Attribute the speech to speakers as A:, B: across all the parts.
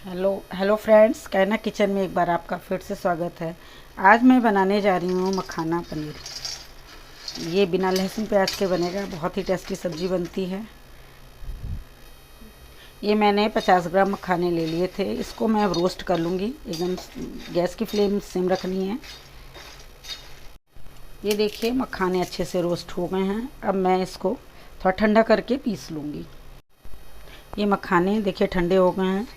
A: Hello friends, कहना kitchen में एक बार आपका फिर से स्वागत है। आज मैं बनाने जा रही हूँ मखाना पनीर। ये बिना लहसुन प्याज के बनेगा, बहुत ही टेस्टी सब्जी बनती है। ये मैंने 50 ग्राम मखाने ले लिए थे। इसको मैं रोस्ट कर लूँगी, एकदम गैस की फ्लेम सिम रखनी है। ये देखिए मखाने अच्छे से रोस्ट हो गए हैं। अब मैं इसको थोड़ा ठंडा करके पीस लूँगी। ये मखाने देखिए ठंडे हो गए हैं।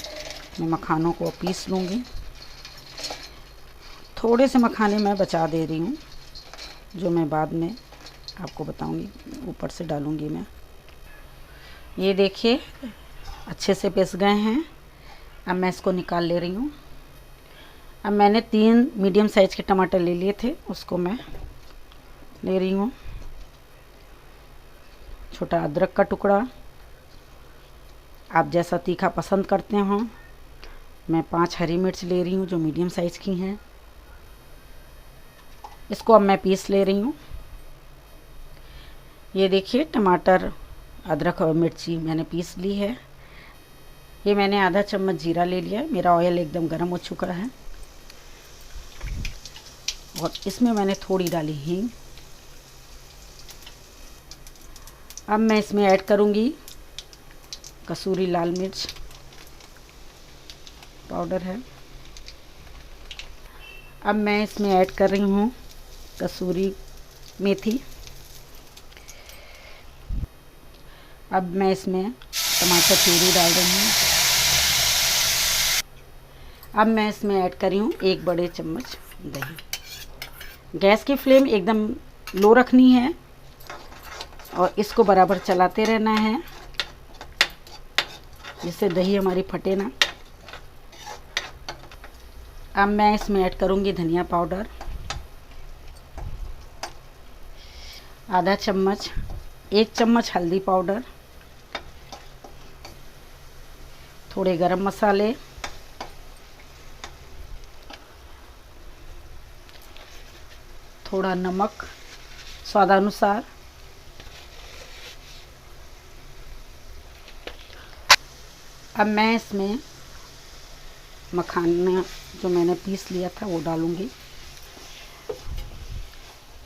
A: मैं मखानों को पीस लूँगी। थोड़े से मखाने मैं बचा दे रही हूँ, जो मैं बाद में आपको बताऊँगी, ऊपर से डालूँगी मैं। ये देखिए अच्छे से पिस गए हैं। अब मैं इसको निकाल ले रही हूँ। अब मैंने 3 मीडियम साइज़ के टमाटर ले लिए थे, उसको मैं ले रही हूँ। छोटा अदरक का टुकड़ा, आप जैसा तीखा पसंद करते हो। मैं 5 हरी मिर्च ले रही हूँ, जो मीडियम साइज़ की हैं। इसको अब मैं पीस ले रही हूँ। ये देखिए टमाटर, अदरक और मिर्ची मैंने पीस ली है। ये मैंने आधा चम्मच जीरा ले लिया है। मेरा ऑयल एकदम गर्म हो चुका है और इसमें मैंने थोड़ी डाली हींग। अब मैं इसमें ऐड करूँगी कसूरी लाल मिर्च पाउडर है। अब मैं इसमें ऐड कर रही हूँ कसूरी मेथी। अब मैं इसमें टमाटर प्यूरी डाल रही हूँ। अब मैं इसमें ऐड कर रही हूँ 1 बड़े चम्मच दही। गैस की फ्लेम एकदम लो रखनी है और इसको बराबर चलाते रहना है, जिससे दही हमारी फटे ना। अब मैं इसमें ऐड करूँगी धनिया पाउडर, आधा चम्मच, 1 चम्मच हल्दी पाउडर, थोड़े गरम मसाले, थोड़ा नमक स्वादानुसार। अब मैं इसमें मखाना जो मैंने पीस लिया था वो डालूंगी।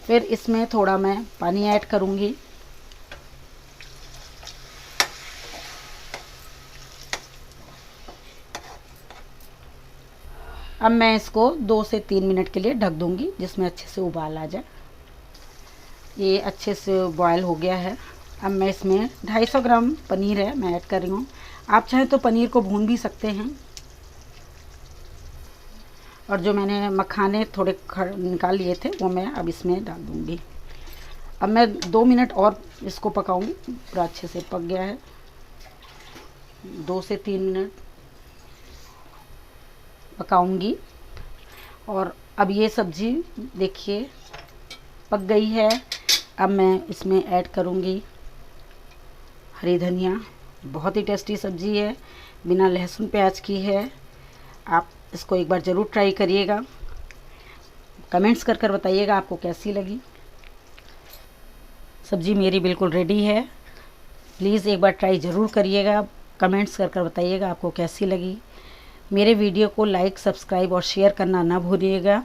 A: फिर इसमें थोड़ा मैं पानी ऐड करूंगी। अब मैं इसको 2 से 3 मिनट के लिए ढक दूंगी, जिसमें अच्छे से उबाल आ जाए। ये अच्छे से बॉयल हो गया है। अब मैं इसमें 250 ग्राम पनीर है, मैं ऐड कर रही हूँ। आप चाहें तो पनीर को भून भी सकते हैं। और जो मैंने मखाने थोड़े निकाल लिए थे वो मैं अब इसमें डाल दूँगी। अब मैं 2 मिनट और इसको पकाऊंगी। पूरा अच्छे से पक गया है। 2 से 3 मिनट पकाऊंगी। और अब ये सब्ज़ी देखिए पक गई है। अब मैं इसमें ऐड करूँगी हरी धनिया। बहुत ही टेस्टी सब्ज़ी है, बिना लहसुन प्याज की है। आप इसको एक बार ज़रूर ट्राई करिएगा। कमेंट्स कर कर बताइएगा आपको कैसी लगी। सब्ज़ी मेरी बिल्कुल रेडी है। प्लीज़ एक बार ट्राई ज़रूर करिएगा। कमेंट्स कर कर बताइएगा आपको कैसी लगी। मेरे वीडियो को लाइक, सब्सक्राइब और शेयर करना ना भूलिएगा।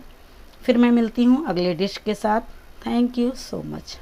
A: फिर मैं मिलती हूँ अगले डिश के साथ। Thank you so much.